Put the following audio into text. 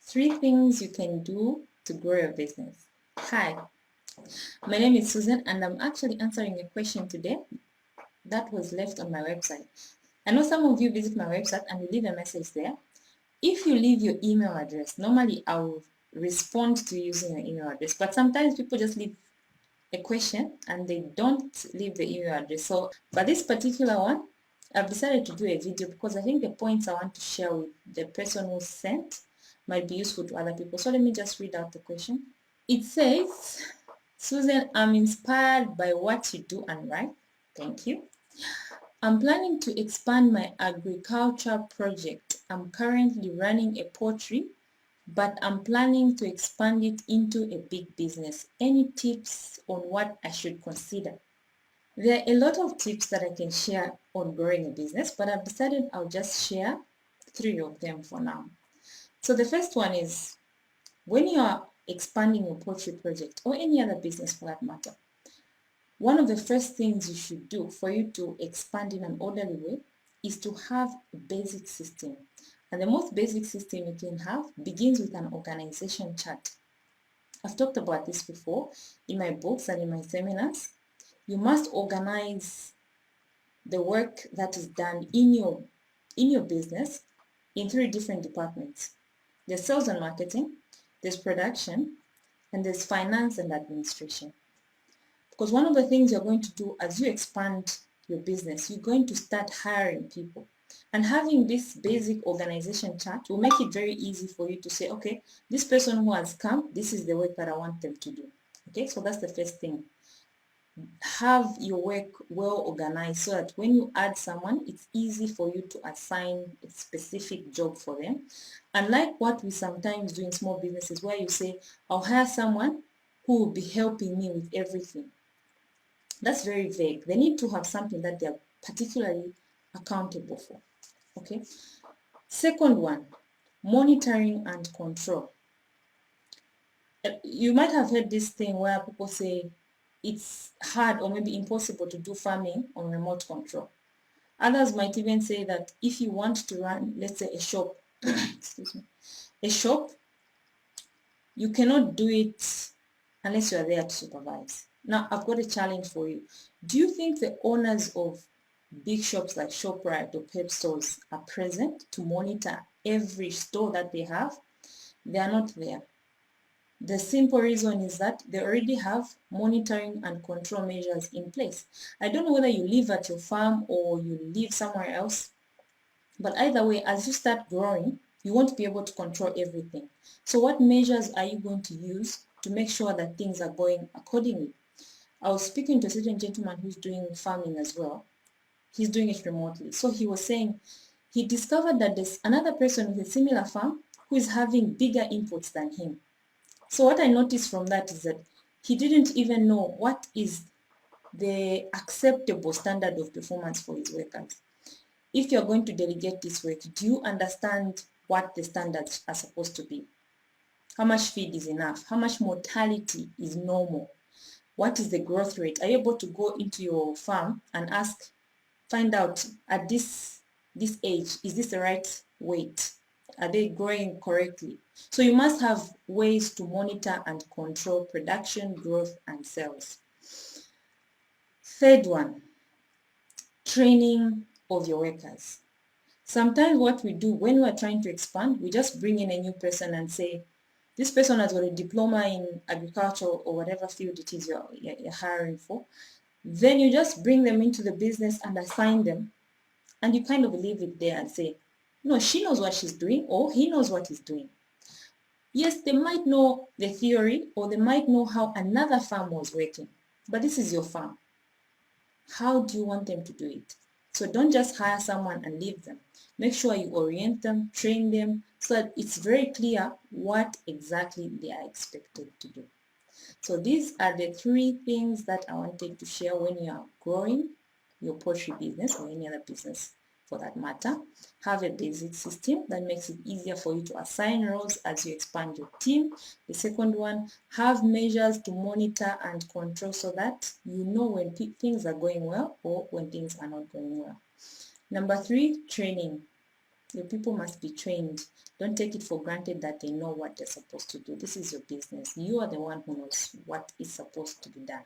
3 things you can do to grow your business. Hi, my name is Susan and I'm actually answering a question today that was left on my website. I know some of you visit my website and you leave a message there. If you leave your email address, normally I will respond to using your email address, but sometimes people just leave a question and they don't leave the email address. So, but this particular one, I've decided to do a video because I think the points I want to share with the person who sent might be useful to other people. So let me just read out the question. It says, Susan, I'm inspired by what you do and write. Thank you. I'm planning to expand my agriculture project. I'm currently running a poultry, but I'm planning to expand it into a big business. Any tips on what I should consider? There are a lot of tips that I can share on growing a business, but I've decided I'll just share 3 of them for now. So the first one is, when you are expanding your poultry project or any other business for that matter, one of the first things you should do for you to expand in an orderly way is to have a basic system. And the most basic system you can have begins with an organization chart. I've talked about this before in my books and in my seminars. You must organize the work that is done in your business in 3 different departments. There's sales and marketing, there's production, and there's finance and administration. Because one of the things you're going to do as you expand your business, you're going to start hiring people. And having this basic organization chart will make it very easy for you to say, okay, this person who has come, this is the work that I want them to do. Okay, so that's the first thing. Have your work well organized so that when you add someone, it's easy for you to assign a specific job for them. Unlike what we sometimes do in small businesses where you say, I'll hire someone who will be helping me with everything. That's very vague. They need to have something that they're particularly accountable for. Okay. Second one, monitoring and control. You might have heard this thing where people say it's hard or maybe impossible to do farming on remote control. Others might even say that if you want to run, let's say a shop, excuse me, a shop, you cannot do it unless you are there to supervise. Now, I've got a challenge for you. Do you think the owners of big shops like ShopRite or Pep stores are present to monitor every store that they have? They are not there. The simple reason is that they already have monitoring and control measures in place. I don't know whether you live at your farm or you live somewhere else, but either way, as you start growing, you won't be able to control everything. So what measures are you going to use to make sure that things are going accordingly? I was speaking to a certain gentleman who's doing farming as well. He's doing it remotely. So he was saying he discovered that there's another person with a similar farm who is having bigger inputs than him. So what I noticed from that is that he didn't even know what is the acceptable standard of performance for his workers. If you're going to delegate this work, do you understand what the standards are supposed to be? How much feed is enough? How much mortality is normal? What is the growth rate? Are you able to go into your farm and find out at this age, is this the right weight? Are they growing correctly? So you must have ways to monitor and control production, growth, and sales. Third one, training of your workers. Sometimes what we do when we're trying to expand, we just bring in a new person and say, this person has got a diploma in agriculture or whatever field it is you're hiring for. Then you just bring them into the business and assign them, and you kind of leave it there and say, no, she knows what she's doing or he knows what he's doing. Yes, they might know the theory or they might know how another farm was working, but this is your farm. How do you want them to do it? So don't just hire someone and leave them. Make sure you orient them, train them, so that it's very clear what exactly they are expected to do. So these are the 3 things that I wanted to share when you are growing your poultry business or any other business for that matter. Have a basic system that makes it easier for you to assign roles as you expand your team. The second one, have measures to monitor and control so that you know when things are going well or when things are not going well. Number 3, training. Your people must be trained. Don't take it for granted that they know what they're supposed to do. This is your business. You are the one who knows what is supposed to be done.